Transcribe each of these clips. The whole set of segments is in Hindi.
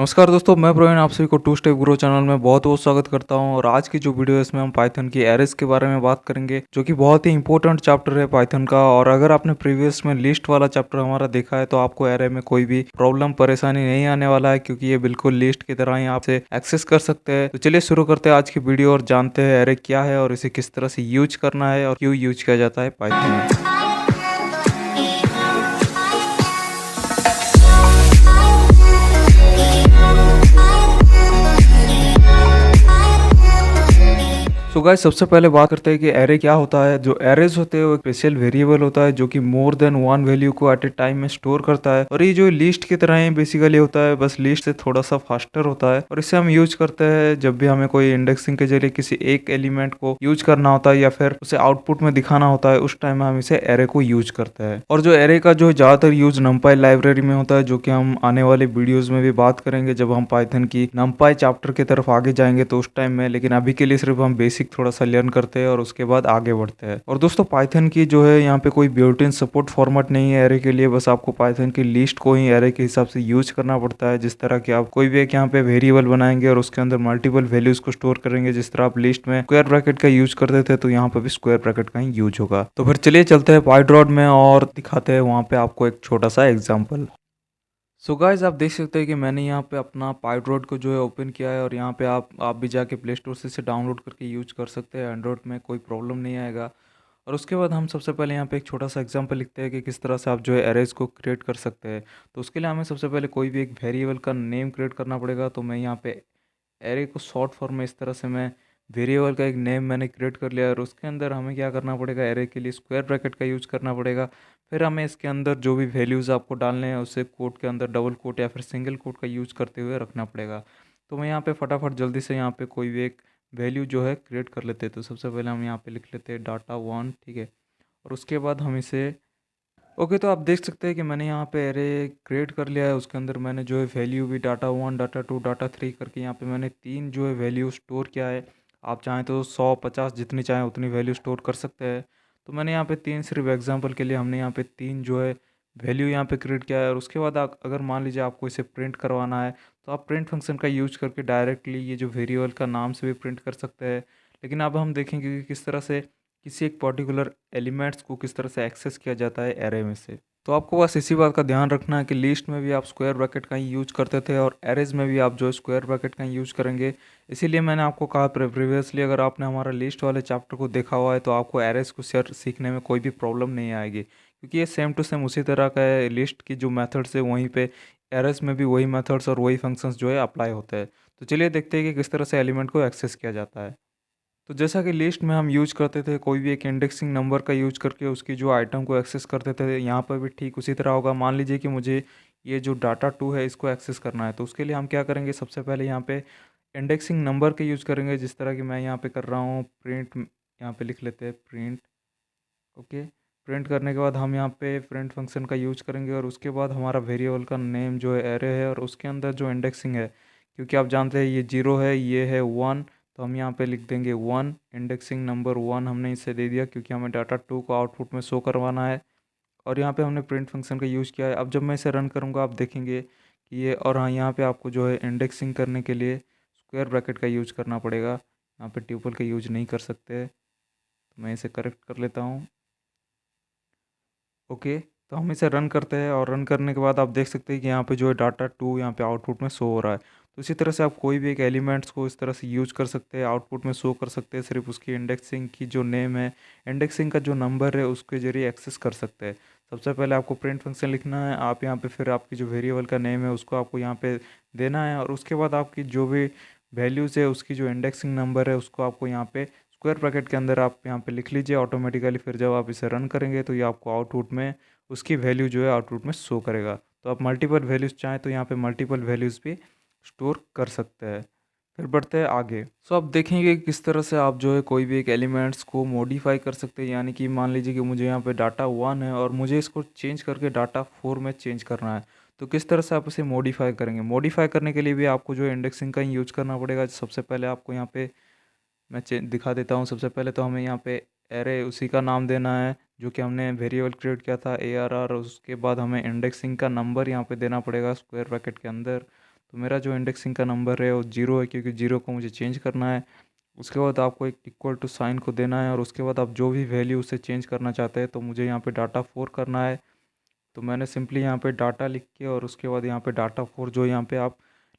नमस्कार दोस्तों, मैं प्रवीण आप सभी को टू स्टेप ग्रो चैनल में बहुत बहुत स्वागत करता हूं। और आज की जो वीडियो है इसमें हम पाइथन की एरेज के बारे में बात करेंगे, जो कि बहुत ही इंपॉर्टेंट चैप्टर है पाइथन का। और अगर आपने प्रीवियस में लिस्ट वाला चैप्टर हमारा देखा है तो आपको एरे में कोई भी प्रॉब्लम परेशानी नहीं आने वाला है, क्योंकि ये बिल्कुल लिस्ट की तरह ही आपसे एक्सेस कर सकते हैं। तो चलिए शुरू करते हैं आज की वीडियो और जानते हैं एरे क्या है और इसे किस तरह से यूज करना है और क्यों यूज किया जाता है पाइथन में। सो गाइस, सबसे पहले बात करते हैं कि एरे क्या होता है। जो एरेज होते हैं वो एक स्पेशल वेरिएबल होता है जो कि मोर देन वन वैल्यू को एट ए टाइम में स्टोर करता है। और ये जो लिस्ट की तरह ही बेसिकली होता है, बस लिस्ट से थोड़ा सा फास्टर होता है। और इसे हम यूज करते हैं जब भी हमें कोई इंडेक्सिंग के जरिए किसी एक एलिमेंट को यूज करना होता है या फिर उसे आउटपुट में दिखाना होता है, उस टाइम में हम इसे एरे को यूज करते हैं। और जो एरे का जो ज्यादातर यूज numpy लाइब्रेरी में होता है, जो कि हम आने वाले वीडियोज में भी बात करेंगे जब हम पाइथन की numpy चैप्टर की तरफ आगे जाएंगे तो उस टाइम में। लेकिन अभी के लिए सिर्फ हम बेसिक थोड़ा सा लर्न करते हैं और उसके बाद आगे बढ़ते हैं। और दोस्तों, पाइथन की जो है यहाँ पे कोई बिल्ट इन सपोर्ट फॉर्मेट नहीं है एरे के लिए। बस आपको पाइथन की लिस्ट को ही एरे के हिसाब से यूज करना पड़ता है। जिस तरह की आप कोई भी एक यहाँ पे वेरिएबल बनाएंगे और उसके अंदर मल्टीपल वैल्यूज को स्टोर करेंगे, जिस तरह आप लिस्ट में स्क्वायर ब्रैकेट का यूज करते थे तो यहाँ पे भी स्क्वायर ब्रैकेट का ही यूज होगा। तो फिर चलिए चलते हैं पाइड्रॉड में और दिखाते हैं वहाँ पे आपको एक छोटा सा एग्जाम्पल। सो गाइज, आप देख सकते हैं कि मैंने यहाँ पे अपना पाइड्रॉड को जो है ओपन किया है। और यहाँ पे आप भी जाके प्ले स्टोर से इसे डाउनलोड करके यूज कर सकते हैं। एंड्रॉयड में कोई प्रॉब्लम नहीं आएगा। और उसके बाद हम सबसे पहले यहाँ पे एक छोटा सा एग्जांपल लिखते हैं कि किस तरह से आप जो है एरेज को क्रिएट कर सकते हैं। तो उसके लिए हमें सबसे पहले कोई भी एक वेरिएबल का नेम क्रिएट करना पड़ेगा। तो मैं यहाँ पे एरे को शॉर्ट फॉर्म में इस तरह से मैं वेरिएबल का एक नेम मैंने क्रिएट कर लिया। और उसके अंदर हमें क्या करना पड़ेगा, एरे के लिए स्क्वायर ब्रैकेट का यूज करना पड़ेगा। फिर हमें इसके अंदर जो भी वैल्यूज़ आपको डालने हैं उसे कोट के अंदर डबल कोट या फिर सिंगल कोट का यूज करते हुए रखना पड़ेगा। तो मैं यहाँ पे फटाफट जल्दी से यहाँ पे कोई भी एक वैल्यू जो है क्रिएट कर लेते हैं। तो सबसे पहले हम यहाँ पे लिख लेते हैं डाटा वन, ठीक है। और उसके बाद हम इसे ओके, तो आप देख सकते हैं कि मैंने यहाँ पे एरे क्रिएट कर लिया है। उसके अंदर मैंने जो है वैल्यू भी data one, data two, data three करके यहाँ पे मैंने तीन जो है वैल्यू स्टोर किया है। आप चाहें तो 100, 50 जितनी चाहें उतनी वैल्यू स्टोर कर सकते हैं। तो मैंने यहाँ पे तीन, सिर्फ एग्जांपल के लिए हमने यहाँ पे तीन जो है वैल्यू यहाँ पे क्रिएट किया है। और उसके बाद अगर मान लीजिए आपको इसे प्रिंट करवाना है तो आप प्रिंट फंक्शन का यूज करके डायरेक्टली ये जो वेरिएबल का नाम से भी प्रिंट कर सकते हैं। लेकिन अब हम देखेंगे कि किस तरह से किसी एक पर्टिकुलर एलिमेंट्स को किस तरह से एक्सेस किया जाता है एरे में से। तो आपको बस इसी बात का ध्यान रखना है कि लिस्ट में भी आप स्क्वायर ब्रैकेट का ही यूज करते थे और एरेज में भी आप जो है स्क्वायर ब्रैकेट का ही यूज करेंगे। इसीलिए मैंने आपको कहा प्रीवियसली, अगर आपने हमारा लिस्ट वाले चैप्टर को देखा हुआ है तो आपको एरेज को सीखने में कोई भी प्रॉब्लम नहीं आएगी, क्योंकि ये सेम टू सेम उसी तरह का है। लिस्ट की जो मेथड्स है वहीं पे एरेज में भी वही मेथड्स और वही फंक्शंस जो है अप्लाई होते हैं। तो चलिए देखते हैं कि किस तरह से एलिमेंट को एक्सेस किया जाता है। तो जैसा कि लिस्ट में हम यूज करते थे कोई भी एक इंडेक्सिंग नंबर का यूज करके उसकी जो आइटम को एक्सेस करते थे, यहाँ पर भी ठीक उसी तरह होगा। मान लीजिए कि मुझे ये जो डाटा टू है इसको एक्सेस करना है, तो उसके लिए हम क्या करेंगे, सबसे पहले यहाँ पे इंडेक्सिंग नंबर के यूज करेंगे। जिस तरह की मैं यहाँ पे कर रहा हूँ प्रिंट, यहाँ पे लिख लेते हैं प्रिंट। ओके, प्रिंट करने के बाद हम यहाँ पे प्रिंट फंक्शन का यूज करेंगे। और उसके बाद हमारा वेरिएबल का नेम जो है एरे है और उसके अंदर जो इंडेक्सिंग है, क्योंकि आप जानते हैं ये जीरो है, ये है वन, तो हम यहाँ पे लिख देंगे वन। इंडेक्सिंग नंबर वन हमने इसे दे दिया क्योंकि हमें डाटा टू को आउटपुट में शो करवाना है। और यहाँ पे हमने प्रिंट फंक्शन का यूज़ किया है। अब जब मैं इसे रन करूँगा आप देखेंगे कि ये, और हाँ यहाँ पे आपको जो है इंडेक्सिंग करने के लिए स्क्वायर ब्रैकेट का यूज करना पड़ेगा। यहाँ पे ट्यूपल का यूज नहीं कर सकते। तो मैं इसे करेक्ट कर लेता हूँ। ओके, तो हम इसे रन करते हैं और रन करने के बाद आप देख सकते हैं कि यहाँ पे जो है डाटा टू यहाँ पे आउटपुट में शो हो रहा है। तो इसी तरह से आप कोई भी एक एलिमेंट्स को इस तरह से यूज कर सकते हैं, आउटपुट में शो कर सकते हैं। सिर्फ उसकी इंडेक्सिंग की जो नेम है, इंडेक्सिंग का जो नंबर है उसके जरिए एक्सेस कर सकते हैं। सबसे पहले आपको प्रिंट फंक्शन लिखना है। आप यहाँ पे फिर आपकी जो वेरिएबल का नेम है उसको आपको यहाँ पे देना है। और उसके बाद आपकी जो भी वैल्यूज़ है उसकी जो इंडेक्सिंग नंबर है उसको आपको यहाँ पे स्क्वायर ब्रैकेट के अंदर आप यहाँ पे लिख लीजिए ऑटोमेटिकली। फिर जब आप इसे रन करेंगे तो ये आपको आउटपुट में उसकी वैल्यू जो है आउटपुट में शो करेगा। तो आप मल्टीपल वैल्यूज़ चाहें तो यहाँ पे मल्टीपल वैल्यूज़ भी स्टोर कर सकते हैं। फिर बढ़ते हैं आगे। सो आप देखेंगे कि किस तरह से आप जो है कोई भी एक एलिमेंट्स को मॉडिफाई कर सकते हैं। यानी कि मान लीजिए कि मुझे यहाँ पे डाटा वन है और मुझे इसको चेंज करके डाटा फोर में चेंज करना है। तो किस तरह से आप इसे मॉडिफाई करेंगे, मॉडिफाई करने के लिए भी आपको जो है इंडेक्सिंग का ही यूज करना पड़ेगा। सबसे पहले आपको यहाँ पे मैं दिखा देता हूँ। सबसे पहले तो हमें यहाँ पे एरे उसी का नाम देना है जो कि हमने वेरिएबल क्रिएट किया था ARR। उसके बाद हमें इंडेक्सिंग का नंबर यहाँ पे देना पड़ेगा स्क्वायर ब्रैकेट के अंदर। तो मेरा जो इंडेक्सिंग का नंबर है वो 0 है, क्योंकि 0 को मुझे चेंज करना है। उसके बाद आपको एक इक्वल टू साइन को देना है और उसके बाद आप जो भी वैल्यू उसे चेंज करना चाहते हैं, तो मुझे यहाँ पे डाटा 4 करना है। तो मैंने सिंपली यहाँ पे डाटा लिख के और उसके बाद यहाँ पे डाटा 4 जो यहाँ पे आप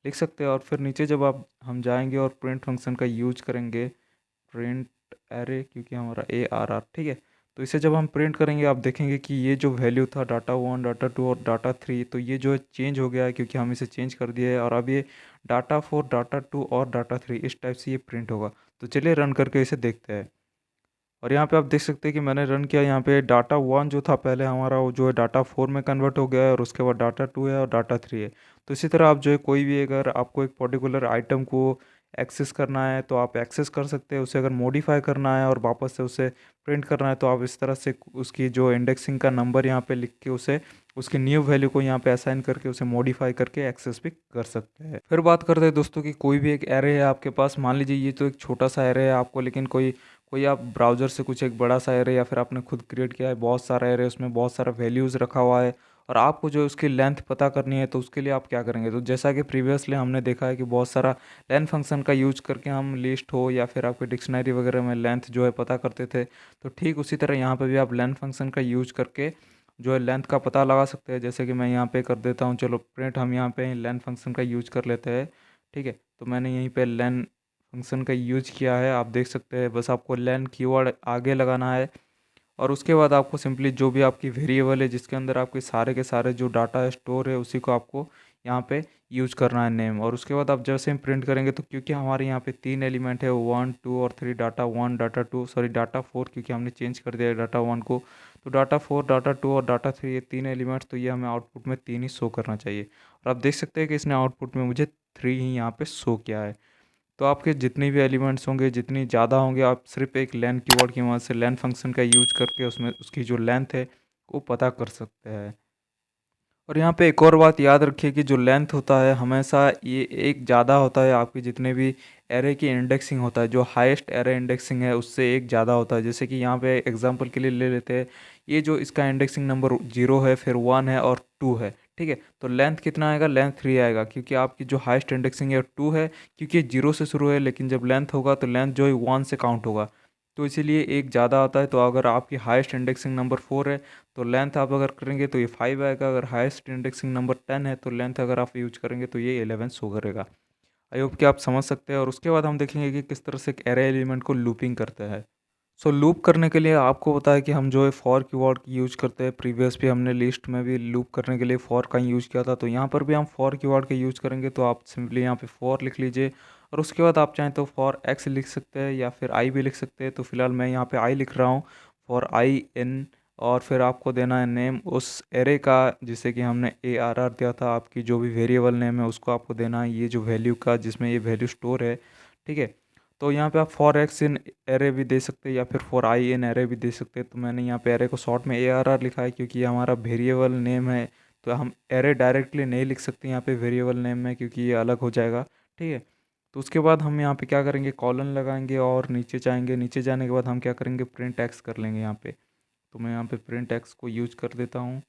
लिख सकते हैं। और फिर नीचे जब आप हम जाएंगे और प्रिंट फंक्शन का यूज करेंगे, प्रिंट एरे, क्योंकि हमारा ARR, ठीक है। तो इसे जब हम प्रिंट करेंगे आप देखेंगे कि ये जो वैल्यू था डाटा 1, डाटा 2 और डाटा 3, तो ये जो है चेंज हो गया है, क्योंकि हम इसे चेंज कर दिया है। और अब ये डाटा 4, डाटा 2 और डाटा 3 इस टाइप से ये प्रिंट होगा। तो चलिए रन करके इसे देखते हैं। और यहाँ पे आप देख सकते हैं कि मैंने रन किया, यहाँ पे डाटा 1 जो था पहले हमारा, वो जो है डाटा 4 में कन्वर्ट हो गया है, और उसके बाद डाटा 2 है और डाटा 3 है। तो इसी तरह आप जो है कोई भी, अगर आपको एक पर्टिकुलर आइटम को एक्सेस करना है तो आप एक्सेस कर सकते हैं। उसे अगर मॉडिफाई करना है और वापस से उसे प्रिंट करना है, तो आप इस तरह से उसकी जो इंडेक्सिंग का नंबर यहाँ पे लिख के उसे उसकी न्यू वैल्यू को यहाँ पे असाइन करके उसे मॉडिफाई करके एक्सेस भी कर सकते हैं। फिर बात करते हैं दोस्तों कि कोई भी एक एरे है आपके पास, मान लीजिए ये तो एक छोटा सा एरे है आपको, लेकिन कोई कोई आप ब्राउज़र से कुछ एक बड़ा सा एरे या फिर आपने खुद क्रिएट किया है, बहुत सारा एरे, उसमें बहुत सारा वैल्यूज़ रखा हुआ है, और आपको जो उसकी लेंथ पता करनी है, तो उसके लिए आप क्या करेंगे। तो जैसा कि प्रीवियसली हमने देखा है कि बहुत सारा लेंथ फंक्शन का यूज करके हम लिस्ट हो या फिर आपके डिक्शनरी वगैरह में लेंथ जो है पता करते थे, तो ठीक उसी तरह यहाँ पे भी आप लेंथ फंक्शन का यूज करके जो है लेंथ का पता लगा सकते हैं। जैसे कि मैं यहाँ पे कर देता हूँ, चलो प्रिंट, हम यहाँ पे लेंथ फंक्शन का यूज कर लेते हैं, ठीक है। तो मैंने यहीं पे लेंथ फंक्शन का यूज किया है, आप देख सकते हैं। बस आपको लेन कीवर्ड आगे लगाना है और उसके बाद आपको सिंपली जो भी आपकी वेरिएबल है जिसके अंदर आपके सारे के सारे जो डाटा स्टोर है उसी को आपको यहाँ पे यूज करना है नेम। और उसके बाद आप जैसे हम प्रिंट करेंगे, तो क्योंकि हमारे यहाँ पे 3 एलिमेंट है, 1, 2 और 3, डाटा 1, डाटा 2, सॉरी डाटा 4, क्योंकि हमने चेंज कर दिया है डाटा 1 को। तो डाटा 4, डाटा 2 और डाटा 3, ये 3 एलिमेंट्स, तो ये हमें आउटपुट में 3 ही शो करना चाहिए। और आप देख सकते हैं कि इसने आउटपुट में मुझे 3 ही यहाँ पे शो किया है। तो आपके जितने भी एलिमेंट्स होंगे, जितनी ज़्यादा होंगे, आप सिर्फ एक लेन कीवर्ड की मदद से लेन फंक्शन का यूज करके उसमें उसकी जो लेंथ है वो पता कर सकते हैं। और यहाँ पे एक और बात याद रखिए कि जो लेंथ होता है हमेशा ये एक ज़्यादा होता है आपकी जितने भी एरे की इंडेक्सिंग होता है, जो हाईएस्ट एरे इंडेक्सिंग है उससे एक ज़्यादा होता है। जैसे कि यहाँ पे एग्जांपल के लिए ले लेते हैं, ये जो इसका इंडेक्सिंग नंबर 0 है, फिर 1 है और 2 है, ठीक है। तो लेंथ कितना आएगा, लेंथ 3 आएगा, क्योंकि आपकी जो हाईएस्ट इंडेक्सिंग है 2 है, क्योंकि 0 से शुरू है, लेकिन जब लेंथ होगा तो लेंथ जो है 1 से काउंट होगा, तो इसीलिए एक ज़्यादा आता है। तो अगर आपकी हाईएस्ट इंडेक्सिंग नंबर 4 है तो लेंथ आप अगर करेंगे तो ये 5 आएगा। अगर हाईएस्ट इंडेक्सिंग नंबर 10 है तो लेंथ अगर आप यूज करेंगे तो ये 11 शो करेगा। आई होप कि आप समझ सकते हैं। और उसके बाद हम देखेंगे कि किस तरह से एक एरे एलिमेंट को लूपिंग करते हैं। सो लूप करने के लिए आपको पता है कि हम जो है फॉर कीवर्ड यूज करते हैं। प्रीवियस भी हमने लिस्ट में भी लूप करने के लिए फॉर का यूज़ किया था, तो यहाँ पर भी हम फॉर कीवर्ड का यूज़ करेंगे। तो आप सिंपली यहाँ पे फॉर लिख लीजिए और उसके बाद आप चाहें तो फॉर एक्स लिख सकते हैं या फिर आई भी लिख सकते हैं। तो फिलहाल मैं यहाँ पे आई लिख रहा हूँ, फॉर आई इन। और फिर आपको देना है नेम उस एरे का जिसे कि हमने ARR दिया था। आपकी जो भी वेरिएबल नेम है उसको आपको देना है ये जो वैल्यू का जिसमें ये वैल्यू स्टोर है, ठीक है। तो यहाँ पे आप फॉर एक्स इन एरे भी दे सकते हैं या फिर फॉर आई इन एरे भी दे सकते हैं। तो मैंने यहाँ पे एरे को शॉर्ट में ARR लिखा है क्योंकि ये हमारा वेरिएबल नेम है। तो हम एरे डायरेक्टली नहीं लिख सकते यहाँ पे वेरिएबल नेम में, क्योंकि ये अलग हो जाएगा, ठीक है। तो उसके बाद हम यहाँ पे क्या करेंगे, कॉलन लगाएंगे और नीचे जाएंगे। नीचे जाने के बाद हम क्या करेंगे, प्रिंट एक्स कर लेंगे यहाँ पे। तो मैं यहाँ पे प्रिंट एक्स को यूज कर देता हूँ।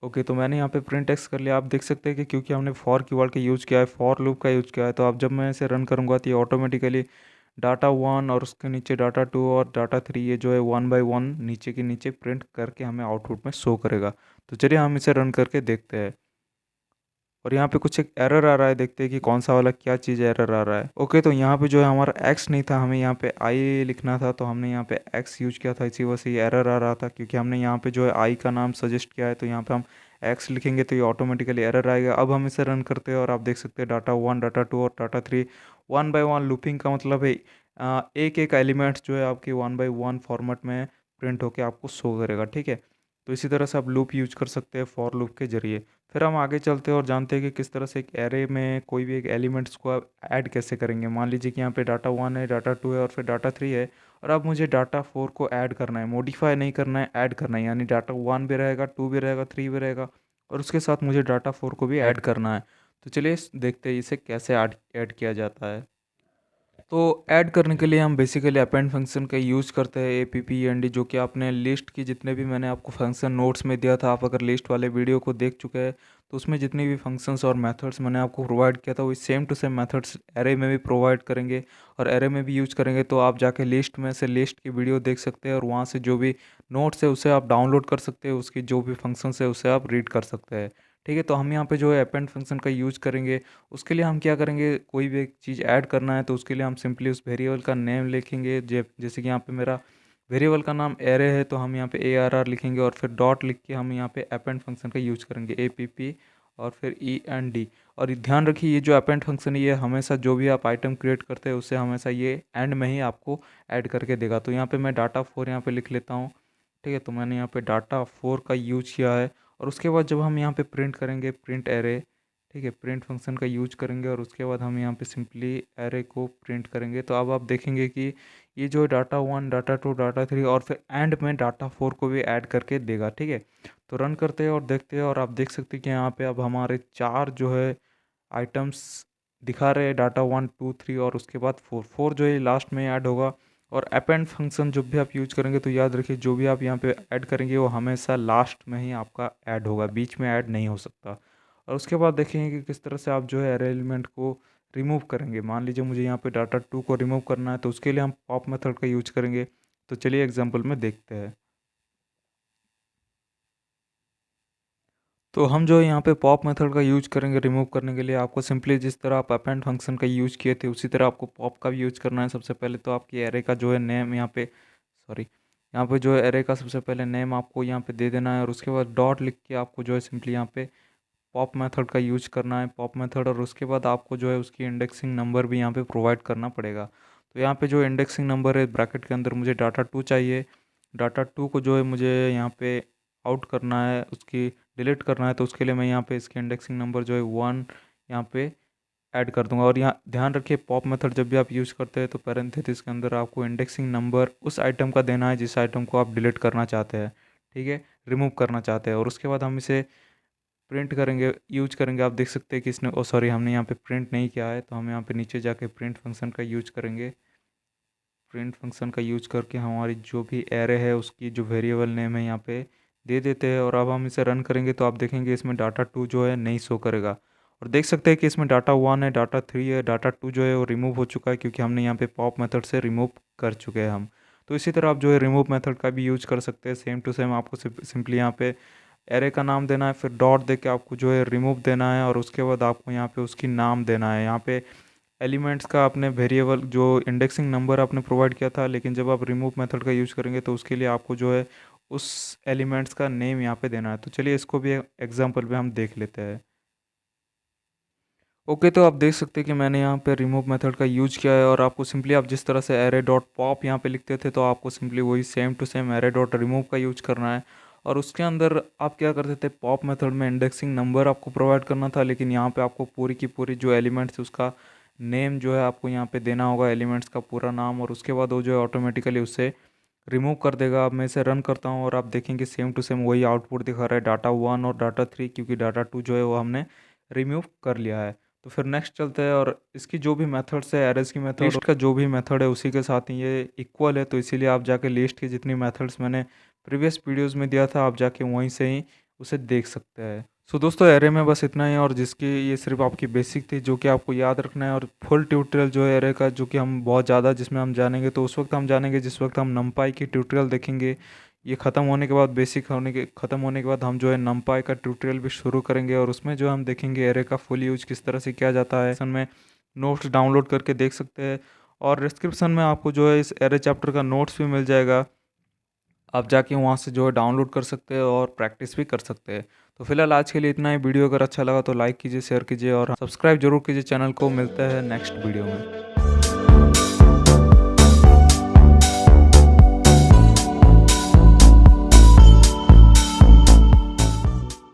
ओके, तो मैंने यहाँ पे प्रिंट एक्स कर लिया। आप देख सकते हैं कि क्योंकि हमने फॉर कीवर्ड का यूज़ किया है, फॉर लूप का यूज़ किया है, तो अब जब मैं इसे रन करूँगा तो ये ऑटोमेटिकली डाटा 1 और उसके नीचे डाटा 2 और डाटा 3 ये जो है 1 बाय 1 नीचे के नीचे प्रिंट करके हमें आउटपुट में शो करेगा। तो चलिए हम इसे रन करके देखते हैं। और यहाँ पे कुछ एक एरर आ रहा है, देखते हैं कि कौन सा वाला क्या चीज़ एरर आ रहा है। ओके, तो यहाँ पे जो है हमारा एक्स नहीं था, हमें यहाँ पे आई लिखना था, तो हमने यहाँ पे एक्स यूज किया था, इसी वजह से ये एरर आ रहा था। क्योंकि हमने यहाँ पे जो है आई का नाम सजेस्ट किया है, तो यहाँ पे हम एक्स लिखेंगे तो ये ऑटोमेटिकली एरर आएगा। अब हम इसे रन करते हैं और आप देख सकते हैं डाटा 1, डाटा 2 और डाटा 3 1 बाय 1 लूपिंग का मतलब है एक एक एलिमेंट्स जो है आपकी 1 बाय 1 फॉर्मेट में प्रिंट होके आपको शो करेगा, ठीक है। तो इसी तरह से आप लूप यूज कर सकते हैं फॉर लूप के जरिए। फिर हम आगे चलते हैं और जानते हैं कि किस तरह से एक एरे में कोई भी एक एलिमेंट्स को आप ऐड कैसे करेंगे। मान लीजिए कि यहाँ पे डाटा 1 है, डाटा 2 है और फिर डाटा 3 है, और अब मुझे डाटा 4 को ऐड करना है, मॉडिफाई नहीं करना है, ऐड करना है। यानी डाटा 1 भी रहेगा, 2 भी रहेगा, 3 भी रहेगा, और उसके साथ मुझे डाटा 4 को भी ऐड करना है। तो चलिए देखते हैं इसे कैसे ऐड किया जाता है। तो ऐड करने के लिए हम बेसिकली अपेंड फंक्शन का यूज़ करते हैं APPEND, जो कि आपने लिस्ट की जितने भी मैंने आपको फंक्शन नोट्स में दिया था, आप अगर लिस्ट वाले वीडियो को देख चुके हैं तो उसमें जितनी भी फंक्शंस और मेथड्स मैंने आपको प्रोवाइड किया था वो same to same methods array में भी प्रोवाइड करेंगे और एरे में भी यूज़ करेंगे। तो आप जाके लिस्ट में से लिस्ट की वीडियो देख सकते हैं और वहाँ से जो भी नोट्स है उसे आप डाउनलोड कर सकते हैं, उसकी जो भी फंक्शंस है उसे आप रीड कर सकते हैं। ठीक है, तो हम यहाँ पे जो है अपेंड फंक्शन का यूज़ करेंगे। उसके लिए हम क्या करेंगे, कोई भी एक चीज़ ऐड करना है तो उसके लिए हम सिंपली उस वेरिएबल का नेम लिखेंगे। जैसे कि यहाँ पे मेरा वेरिएबल का नाम एरे है तो हम यहाँ पे ARR लिखेंगे और फिर डॉट लिख के हम यहाँ पे अपेंड फंक्शन का यूज़ करेंगे APP और फिर END। और ये ध्यान रखिए, ये जो अपेंड फंक्शन है ये हमेशा जो भी आप आइटम क्रिएट करते हैं उससे हमेशा ये एंड में ही आपको ऐड करके देगा। तो यहाँ पे मैं डाटा 4 यहाँ पे लिख लेता हूँ। ठीक है, तो मैंने यहाँ पे डाटा 4 का यूज किया है और उसके बाद जब हम यहाँ पे प्रिंट करेंगे प्रिंट एरे, ठीक है, प्रिंट फंक्शन का यूज करेंगे और उसके बाद हम यहाँ पे सिंपली एरे को प्रिंट करेंगे। तो अब आप देखेंगे कि ये जो डाटा 1 डाटा 2 डाटा 3 और फिर एंड में डाटा 4 को भी ऐड करके देगा। ठीक है, तो रन करते हैं और देखते हैं और आप देख सकते हैं कि यहाँ पे अब हमारे 4 जो है आइटम्स दिखा रहे हैं, डाटा 1 2 3 और उसके बाद 4 जो है लास्ट में ऐड होगा। और अपेंड फंक्शन जब भी आप यूज करेंगे तो याद रखिए जो भी आप यहाँ पे ऐड करेंगे वो हमेशा लास्ट में ही आपका ऐड होगा, बीच में ऐड नहीं हो सकता। और उसके बाद देखेंगे कि किस तरह से आप जो है अरे एलिमेंट को रिमूव करेंगे। मान लीजिए मुझे यहाँ पे डाटा 2 को रिमूव करना है तो उसके लिए हम पॉप मेथड का यूज करेंगे। तो चलिए एग्जाम्पल में देखते हैं। तो हम जो है यहाँ पे पॉप मेथड का यूज करेंगे रिमूव करने के लिए। आपको सिंपली जिस तरह आप अपेंड फंक्शन का यूज किए थे उसी तरह आपको पॉप का भी यूज करना है। सबसे पहले तो आपकी एरे का जो है नेम यहाँ पे, सॉरी, यहाँ पे जो है एरे का सबसे पहले नेम आपको यहाँ पे दे देना है और उसके बाद डॉट लिख के आपको जो है सिंपली यहाँ पे पॉप मेथड का यूज करना है, पॉप मेथड। और उसके बाद आपको जो है उसकी इंडेक्सिंग नंबर भी यहाँ पे प्रोवाइड करना पड़ेगा। तो यहाँ पे जो इंडेक्सिंग नंबर है ब्रैकेट के अंदर मुझे डाटा 2 चाहिए। डाटा 2 को जो है मुझे यहाँ पे आउट करना है, उसकी डिलीट करना है। तो उसके लिए मैं यहाँ पे इसके इंडेक्सिंग नंबर जो है 1 यहाँ पे ऐड कर दूंगा। और यहाँ ध्यान रखिए पॉप मेथड जब भी आप यूज़ करते हैं तो पैरेंथेसिस के अंदर आपको इंडेक्सिंग नंबर उस आइटम का देना है जिस आइटम को आप डिलीट करना चाहते हैं, ठीक है, रिमूव करना चाहते हैं। और उसके बाद हम इसे प्रिंट करेंगे, यूज करेंगे। आप देख सकते हैं कि इसने, ओ सॉरी, हमने यहाँ पे प्रिंट नहीं किया है तो हम यहाँ पे नीचे जाके प्रिंट फंक्शन का यूज करेंगे। प्रिंट फंक्शन का यूज करके हमारी जो भी एरे है उसकी जो वेरिएबल नेम है यहाँ पे दे देते हैं। और अब हम इसे रन करेंगे तो आप देखेंगे इसमें डाटा 2 जो है नहीं शो करेगा। और देख सकते हैं कि इसमें डाटा 1 है, डाटा 3 है, डाटा 2 जो है वो रिमूव हो चुका है क्योंकि हमने यहाँ पे पॉप मेथड से रिमूव कर चुके हैं हम। तो इसी तरह आप जो है रिमूव मेथड का भी यूज कर सकते हैं। सेम टू सेम आपको सिंपली यहाँ पे एरे का नाम देना है, फिर डॉट दे के आपको जो है रिमूव देना है और उसके बाद आपको यहाँ पे उसकी नाम देना है। यहाँ पे एलिमेंट्स का आपने वेरिएबल जो इंडेक्सिंग नंबर आपने प्रोवाइड किया था, लेकिन जब आप रिमूव मेथड का यूज़ करेंगे तो उसके लिए आपको जो है उस एलिमेंट्स का नेम यहाँ पे देना है। तो चलिए इसको भी एग्जांपल पे हम देख लेते हैं। ओके, तो आप देख सकते हैं कि मैंने यहाँ पे रिमूव मेथड का यूज किया है और आपको सिंपली आप जिस तरह से एरे डॉट पॉप यहाँ पे लिखते थे तो आपको सिंपली वही same to same array dot remove का यूज करना है। और उसके अंदर आप क्या करते थे, पॉप मेथड में इंडेक्सिंग नंबर आपको प्रोवाइड करना था, लेकिन यहाँ पे आपको पूरी की पूरी जो एलिमेंट्स है उसका नेम जो है आपको यहाँ पे देना होगा, एलिमेंट्स का पूरा नाम। और उसके बाद वो जो है ऑटोमेटिकली उससे रिमूव कर देगा। अब मैं इसे रन करता हूँ और आप देखेंगे सेम टू सेम वही आउटपुट दिखा रहा है, डाटा 1 और डाटा 3, क्योंकि डाटा 2 जो है वो हमने रिमूव कर लिया है। तो फिर नेक्स्ट चलते हैं और इसकी जो भी मेथड्स है, एरेज की मेथड, लिस्ट का जो भी मेथड है उसी के साथ ही ये इक्वल है। तो इसीलिए आप जाके लिस्ट की जितनी मेथड्स मैंने प्रीवियस वीडियोस में दिया था आप जाके वहीं से ही उसे देख सकते हैं। सो दोस्तों एरे में बस इतना ही, और जिसकी ये सिर्फ आपकी बेसिक थी जो कि आपको याद रखना है। और फुल ट्यूटोरियल जो है एरे का, जो कि हम बहुत ज़्यादा जिसमें हम जानेंगे तो उस वक्त हम जानेंगे जिस वक्त हम नमपाई की ट्यूटोरियल देखेंगे। ये ख़त्म होने के बाद, बेसिक होने के ख़त्म होने के बाद हम जो है नमपाई का ट्यूटोरियल भी शुरू करेंगे और उसमें जो हम देखेंगे एरे का फुल यूज किस तरह से किया जाता है। में नोट्स डाउनलोड करके देख सकते हैं और डिस्क्रिप्शन में आपको जो है इस एरे चैप्टर का नोट्स भी मिल जाएगा। आप जाके वहाँ से जो है डाउनलोड कर सकते हैं और प्रैक्टिस भी कर सकते हैं। तो फिलहाल आज के लिए इतना ही। वीडियो अगर अच्छा लगा तो लाइक कीजिए, शेयर कीजिए और सब्सक्राइब जरूर कीजिए चैनल को। मिलते हैं नेक्स्ट वीडियो में।